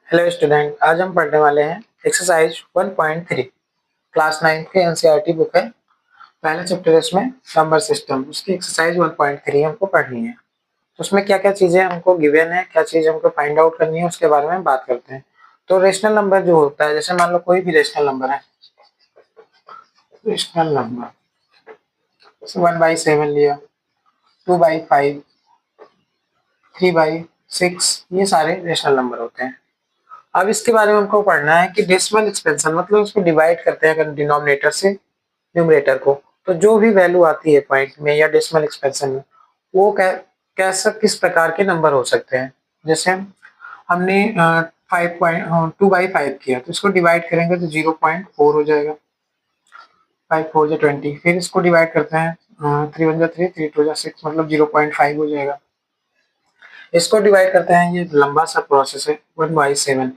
Hello student, आज हम पढ़ने वाले हैं एक्सरसाइज 1.3 क्लास 9 के एनसीईआरटी बुक है। पहले चैप्टर है इसमें नंबर सिस्टम, उसकी एक्सरसाइज 1.3 हमको पढ़नी है। तो उसमें क्या क्या चीजें हमको गिवन है, क्या चीजें हमको फाइंड आउट करनी है, उसके बारे में बात करते हैं। तो रेशनल नंबर जो होता है, जैसे मान लो कोई भी रेशनल नंबर है, रेशनल नंबर 1/7 लिया, 2/5, 3/6, ये सारे रेशनल नंबर होते हैं। अब इसके बारे में हमको पढ़ना है कि डेसिमल एक्सपेंशन मतलब उसको डिवाइड करते हैं अगर डिनोमिनेटर से न्यूमरेटर को, तो जो भी वैल्यू आती है पॉइंट में या डेसिमल एक्सपेंशन में, वो कैसा किस प्रकार के नंबर हो सकते हैं। जैसे हमने 2/5 किया, तो इसको डिवाइड करेंगे तो 0.4 हो जाएगा। 5×4 = 20। फिर इसको डिवाइड करते हैं 3×1 = 3, 3×2 = 6, मतलब 0.5 हो जाएगा। इसको डिवाइड करते हैं, ये लंबा सा प्रोसेस है, 1/7।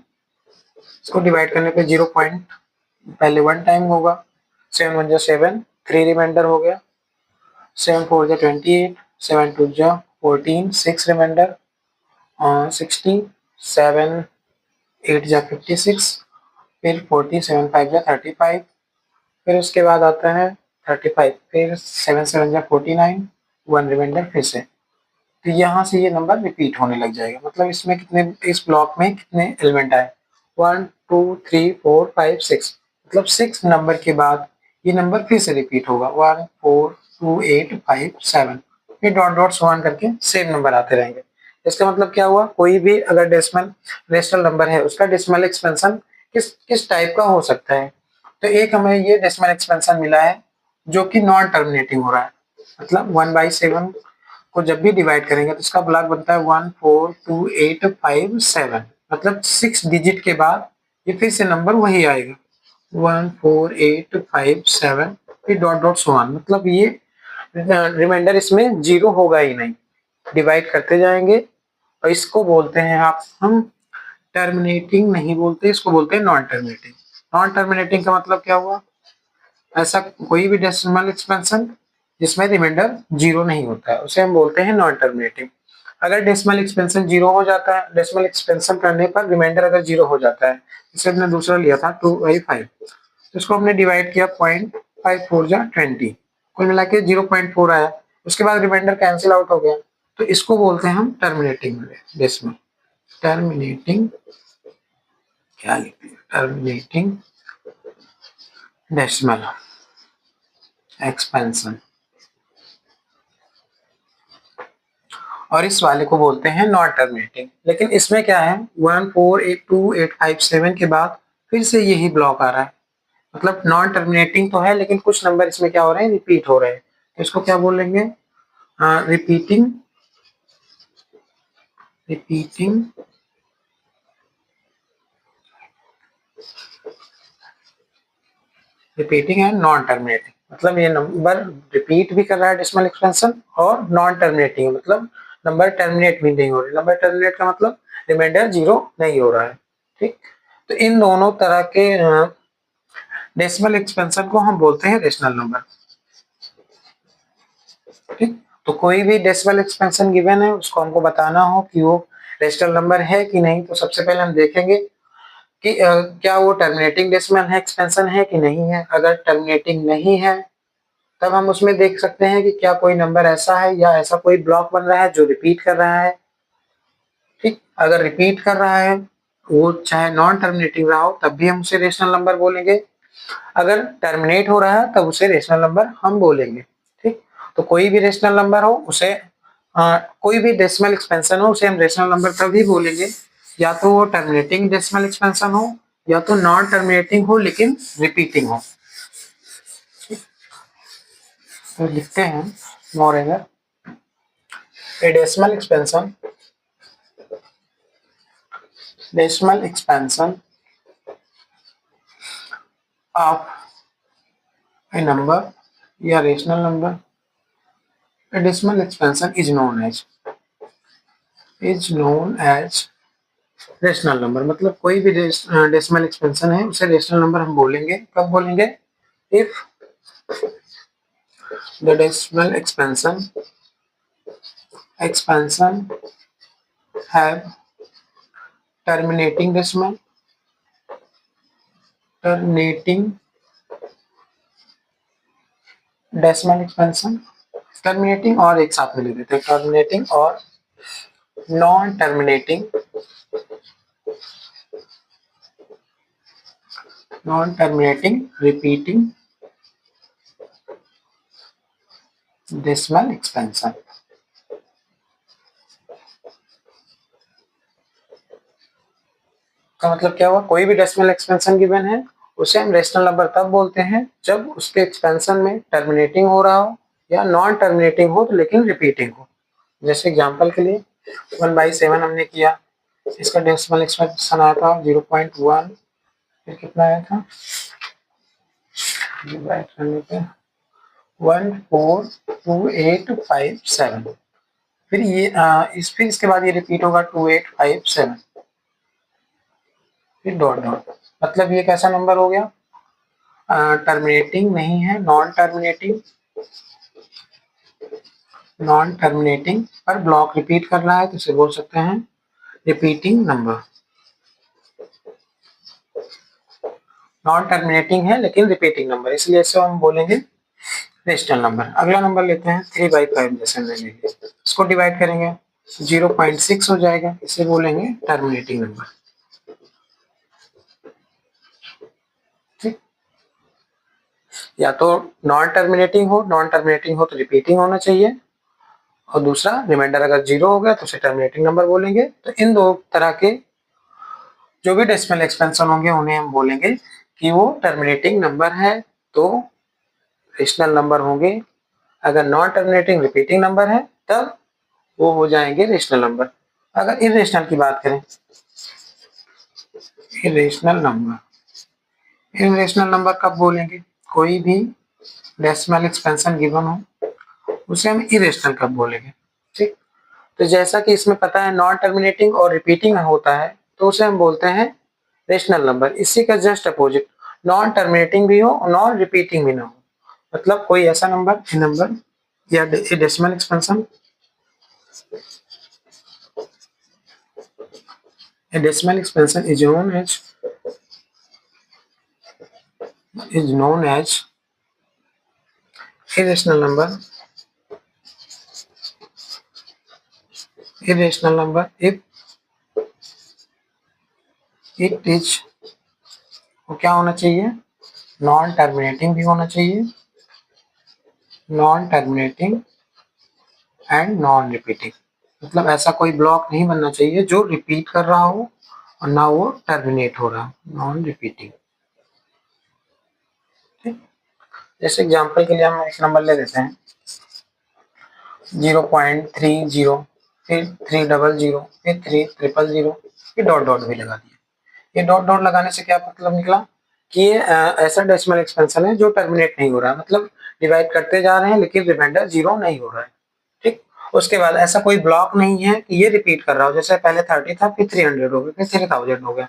इसको डिवाइड करने पे 0. पहले 1 टाइम होगा, 7×1 = 7, 3 रिमाइंडर हो गया, 7×4 = 28, 7×2 = 14, 6 रिमाइंडर, 60, 7×8 = 56, फिर 40, 7×5 = 35, फिर उसके बाद आता है 35, फिर 7×7 = 49, 1 रिमाइंडर फिर से। तो यहाँ से ये नंबर रिपीट होने लग जाएगा। मतलब इसमें कितने, इस ब्लॉक में कितने एलिमेंट आए, 1 2 3 4 5 6, मतलब 6 नंबर के बाद ये नंबर फिर से रिपीट होगा, 1 4 2 8 5 7, फिर डॉट डॉट सो ऑन करके सेम नंबर आते रहेंगे। इसका मतलब क्या हुआ, कोई भी अगर डेसिमल रेशनल नंबर है, उसका डेसिमल एक्सपेंशन किस किस टाइप का हो सकता है। तो एक हमें ये डेसिमल एक्सपेंशन मिला है जो कि नॉन टर्मिनेटिंग हो रहा है। मतलब 1/7 को जब भी डिवाइड करेंगे तो इसका ब्लॉक बनता है 1 4 2 8 5 7, मतलब 6 डिजिट के बाद ये फिर से नंबर वही आएगा, 1 4 8 5 7, फिर डॉट डॉट सो ऑन। मतलब ये रिमाइंडर इसमें जीरो होगा ही नहीं, डिवाइड करते जाएंगे। और इसको बोलते हैं हम टर्मिनेटिंग नहीं बोलते, इसको बोलते हैं नॉन टर्मिनेटिंग। नॉन टर्मिनेटिंग का मतलब क्या हुआ, ऐसा कोई भी डेसिमल एक्सपेंशन जिसमें रिमाइंडर जीरो नहीं होता है उसे हम बोलते हैं नॉन टर्मिनेटिंग। अगर डेसिमल एक्सपेंशन जीरो हो जाता है, डेसिमल एक्सपेंशन करने पर रिमाइंडर अगर जीरो हो जाता है, जैसे हमने दूसरा लिया था 2/5, तो इसको हमने डिवाइड किया 0.5×4 = 20, कुल मिला के 0.4 आया, उसके बाद रिमाइंडर कैंसिल आउट हो गया, तो इसको बोलते हैं हम टर्मिनेटिंग डेसिमल। टर्मिनेटिंग क्या लिखते हैं, टर्मिनेटिंग डेसिमल एक्सपेंशन। और इस वाले को बोलते हैं नॉन टर्मिनेटिंग। लेकिन इसमें क्या है, 1 4 8 2 8 5 7 के बाद फिर से यही ब्लॉक आ रहा है। मतलब नॉन टर्मिनेटिंग तो है, लेकिन कुछ नंबर इसमें क्या हो रहे हैं, रिपीट हो रहे हैं। तो इसको क्या बोलेंगे, repeating repeating repeating and non terminating. मतलब ये नंबर रिपीट भी कर रहा है डेसिमल एक्सपेंशन, और नॉन टर्मिनेटिंग मतलब नंबर टर्मिनेट भी नहीं हो रही। नंबर टर्मिनेट का मतलब रिमाइंडर जीरो नहीं हो रहा है। ठीक, तो इन दोनों तरह के डेसिमल एक्सपेंशन को हम बोलते हैं रेशनल नंबर। ठीक, तो कोई भी डेसिमल एक्सपेंशन गिवन है, उसको हमको बताना हो कि वो रेशनल नंबर है कि नहीं, तो सबसे पहले हम देखेंगे कि क्या वो टर्मिनेटिंग डेसिमल है एक्सपेंशन है कि नहीं है। अगर टर्मिनेटिंग नहीं है, तब हम उसमें देख सकते हैं कि क्या कोई नंबर ऐसा है या ऐसा कोई ब्लॉक बन रहा है जो रिपीट कर रहा है। ठीक, अगर रिपीट कर रहा है, वो चाहे नॉन टर्मिनेटिंग रहा हो, तब भी हम उसे रेशनल नंबर बोलेंगे। अगर टर्मिनेट हो रहा है, तब उसे रेशनल नंबर हम बोलेंगे। ठीक, तो कोई भी रेशनल नंबर हो उसे कोई भी डेसिमल एक्सपेंशन हो उसे हम रेशनल नंबर तभी बोलेंगे, या तो वो टर्मिनेटिंग डेसिमल एक्सपेंशन हो, या तो नॉन टर्मिनेटिंग हो लेकिन रिपीटिंग हो। तो लिखते हैं मोरेगर ए decimal expansion of a number या rational number, a decimal expansion is known as rational number. मतलब कोई भी डेसिमल एक्सपेंशन है उसे रेशनल नंबर हम बोलेंगे। कब बोलेंगे, if the decimal expansion have terminating decimal, terminating decimal expansion, terminating और एक साथ में ले लेते हैं, टर्मिनेटिंग और non terminating, non terminating repeating decimal expansion. का मतलब क्या हुआ, कोई भी डेसिमल एक्सपेंशन गिवन है उसे हम रेशनल नंबर तब बोलते हैं जब उसके एक्सपेंशन में टर्मिनेटिंग हो रहा हो या नॉन टर्मिनेटिंग हो लेकिन रिपीटिंग हो। जैसे एग्जांपल के लिए 1/7 हमने किया, इसका डेसिमल एक्सपेंशन आया था 0.1, फिर कितना आया था, डिवाइड करने पे 142,857, फिर ये फिर इसके बाद ये रिपीट होगा 2857, फिर डॉट डॉट। मतलब ये कैसा नंबर हो गया, टर्मिनेटिंग नहीं है, नॉन टर्मिनेटिंग, नॉन टर्मिनेटिंग पर ब्लॉक रिपीट कर रहा है तो इसे बोल सकते हैं रिपीटिंग नंबर। नॉन टर्मिनेटिंग है लेकिन रिपीटिंग नंबर, इसलिए इसे हम बोलेंगे रेशनल नंबर। अगला नंबर लेते हैं 3/5, जैसे ले लेंगे, इसको डिवाइड करेंगे 0.6 हो जाएगा, इसे बोलेंगे टर्मिनेटिंग नंबर। ठीक, या तो नॉन टर्मिनेटिंग हो तो रिपीटिंग होना चाहिए, और दूसरा रिमाइंडर अगर 0 हो गया तो उसे टर्मिनेटिंग नंबर बोलेंगे। तो इन दो तरह के जो भी डेसिमल एक्सपेंशन होंगे उन्हें हम बोलेंगे कि वो टर्मिनेटिंग नंबर है तो रेशनल नंबर होंगे, अगर नॉन टर्मिनेटिंग रिपीटिंग नंबर है तब वो हो जाएंगे रेशनल नंबर। अगर इरेशनल की बात करें, इरेशनल नंबर, इरेशनल नंबर कब बोलेंगे, कोई भी डेसिमल एक्सपेंशन गिवन हो उसे हम इरेशनल कब बोलेंगे। ठीक, तो जैसा कि इसमें पता है नॉन टर्मिनेटिंग और रिपीटिंग होता है तो उसे हम बोलते हैं रेशनल नंबर। इसी का जस्ट अपोजिट, नॉन टर्मिनेटिंग भी हो और नॉन रिपीटिंग भी ना हो, मतलब कोई ऐसा नंबर या decimal expansion, a decimal expansion is known as irrational number if it is, वो क्या होना चाहिए, नॉन टर्मिनेटिंग भी होना चाहिए, non terminating and non repeating, मतलब ऐसा कोई ब्लॉक नहीं बनना चाहिए जो रिपीट कर रहा हो और ना वो टर्मिनेट हो रहा, नॉन रिपीटिंग। ठीक, जैसे एग्जांपल के लिए हम एक नंबर ले लेते हैं 0.30, फिर 300, फिर 300, फिर डॉट डॉट भी लगा दिया। ये डॉट डॉट लगाने से क्या मतलब निकला कि ये ऐसा डेसिमल एक्सपेंशन है जो टर्मिनेट नहीं हो रहा, मतलब डिवाइड करते जा रहे हैं लेकिन रिमाइंडर 0 नहीं हो रहा है। ठीक, उसके बाद ऐसा कोई ब्लॉक नहीं है कि ये रिपीट कर रहा हो, जैसे पहले 30 था फिर 300 हो गया फिर 3000 हो गया,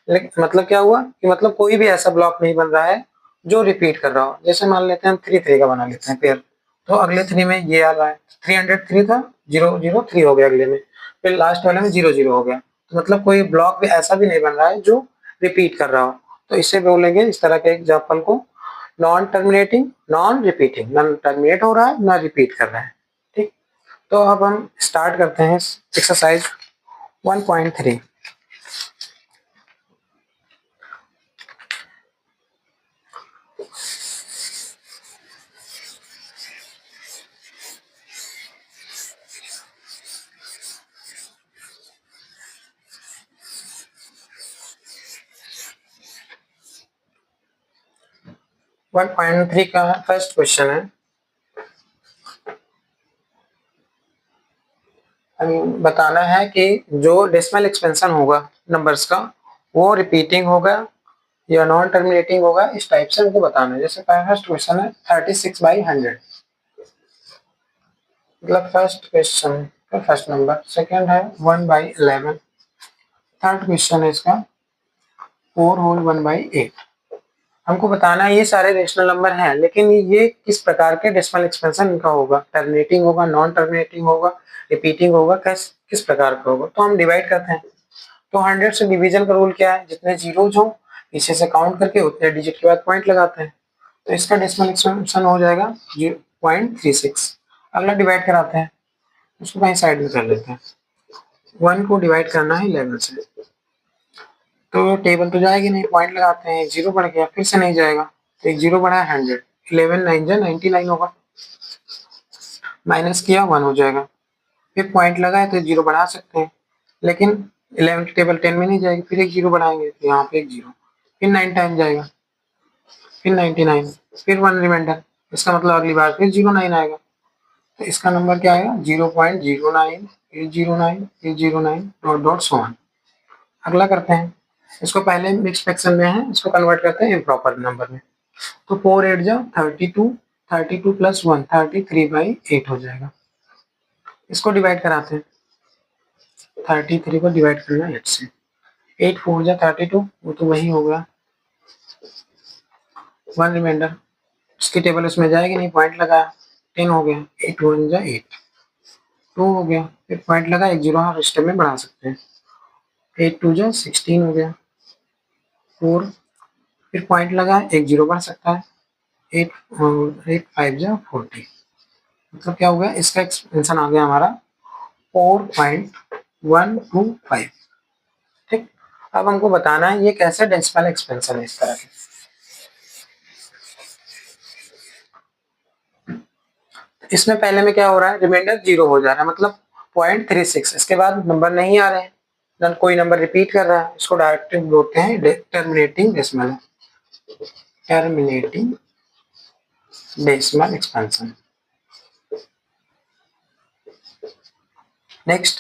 लेकिन मतलब क्या हुआ कि मतलब कोई भी ऐसा ब्लॉक नहीं बन रहा है जो रिपीट कर रहा हो। जैसे मान लेते हैं हम 3 का बना लेते हैं पेयर, तो अगले 3 में ये आ रहा है, 303 था, 003 हो गया अगले में, फिर लास्ट वाले में 00 हो गया, तो मतलब कोई ब्लॉक भी ऐसा भी नहीं बन रहा है जो रिपीट कर रहा हो। तो इससे बोलेंगे इस तरह के एग्जाम्पल को नॉन टर्मिनेटिंग, नॉन रिपीटिंग, ना टर्मिनेट हो रहा है ना रिपीट कर रहा है। ठीक, तो अब हम स्टार्ट करते हैं एक्सरसाइज 1.3। 1.3 का फर्स्ट क्वेश्चन है, बताना है कि जो डेसिमल एक्सपेंशन होगा नंबर्स का वो रिपीटिंग होगा या नॉन टर्मिनेटिंग होगा, इस टाइप से हमको बताना है। जैसे फर्स्ट क्वेश्चन है 36/100, मतलब फर्स्ट क्वेश्चन का फर्स्ट नंबर, सेकंड है 1/11, थर्ड क्वेश्चन है इसका 4 होल 1/8। हमको बताना है ये सारे रेशनल नंबर हैं लेकिन ये किस प्रकार के डेसिमल एक्सपेंशन इनका होगा, टर्मिनेटिंग होगा, नॉन टर्मिनेटिंग होगा, रिपीटिंग होगा, किस प्रकार का होगा। तो हम डिवाइड करते हैं, तो 100 से डिवीजन का रूल क्या है, जितने जीरोज हो पीछे से काउंट करके उतने डिजिट के बाद पॉइंट लगाते हैं। तो इसका डेसिमल एक्सपेंशन हो जाएगा 0.36। अगला डिवाइड कराते हैं, उसको कहीं साइड में कर लेते हैं। 1 को डिवाइड करना है 11 से, तो टेबल तो जाएगी नहीं, पॉइंट लगाते हैं, एक जीरो बढ़ गया, फिर से नहीं जाएगा, तो एक जीरो बढ़ा है 100, 11 9 जा 99 होगा, माइनस किया 1 हो जाएगा, फिर पॉइंट लगाए तो जीरो बढ़ा सकते हैं, लेकिन 11 की टेबल 10 में नहीं जाएगी, फिर एक जीरो बढ़ाएंगे तो यहाँ पे एक जीरो, फिर 9 टाइम जाएगा, फिर 99, फिर 1 रिमाइंडर, इसका मतलब अगली बार फिर 09 आएगा, तो इसका नंबर क्या आएगा 0.09, फिर 09, फिर 09 डॉट डॉट सो ऑन। अगला करते हैं, इसको पहले मिक्स फ्रैक्शन में है, इसको कन्वर्ट करते हैं इम्प्रॉपर नंबर में, तो 4 8 जा 32, 32 प्लस 1 33/8 हो जाएगा। इसको डिवाइड कराते हैं, 33 को डिवाइड करना 8 से, 8 4 जा 32, वो तो वही हो गया, 1 रिमाइंडर, उसकी टेबल उसमें जाएगी नहीं, पॉइंट लगाया 10 हो गया, 8 1 जा 8, 2 हो गया, फिर पॉइंट लगा एक जीरो, हाँ स्टेप में बढ़ा सकते हैं, 8 2 जा 16 हो गया, 4, फिर पॉइंट लगा एक जीरो बढ़ सकता है, 8 8 5 जा 40, मतलब क्या हो गया, इसका एक्सपेंशन आ गया हमारा 4.125। ठीक, अब हमको बताना है ये कैसे डेसिमल एक्सपेंशन है इस तरह के। इसमें पहले में क्या हो रहा है, रिमाइंडर जीरो हो जा रहा है, मतलब 0.36, इसके बाद नंबर नहीं आ रहे हैं, कोई नंबर रिपीट कर रहा है, इसको डायरेक्ट बोलते हैं terminating decimal, terminating decimal expansion. Next,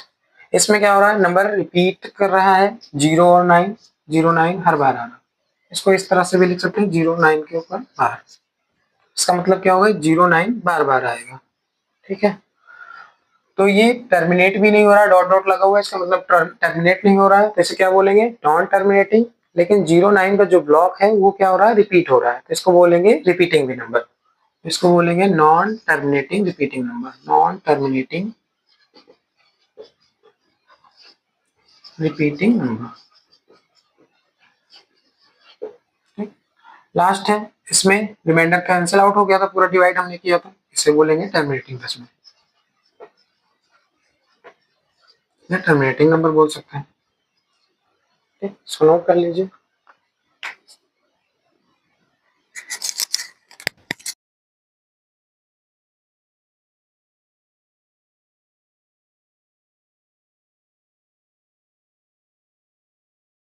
इसमें क्या हो रहा है, नंबर रिपीट कर रहा है 0 और 9, 0 9 हर बार आ रहा है, इसको इस तरह से भी लिख सकते हैं 0 9 के ऊपर बार, इसका मतलब क्या होगा 0 9 बार बार आएगा। ठीक है, तो ये टर्मिनेट भी नहीं हो रहा है, डॉट डॉट लगा हुआ है, इसका मतलब टर्मिनेट नहीं हो रहा है, तो इसे क्या बोलेंगे, नॉन टर्मिनेटिंग। लेकिन 0 9 का जो ब्लॉक है वो क्या हो रहा है, रिपीट हो रहा है, तो इसको बोलेंगे रिपीटिंग भी नंबर, इसको बोलेंगे non terminating repeating number, non terminating repeating number. Last है, इसमें रिमाइंडर कैंसिल आउट हो गया था, पूरा डिवाइड हमने किया था, इसे बोलेंगे टर्मिनेटिंग डेसिमल, या टर्मिनेटिंग नंबर बोल सकते हैं। ठीक, इसको नोट कर लीजिए।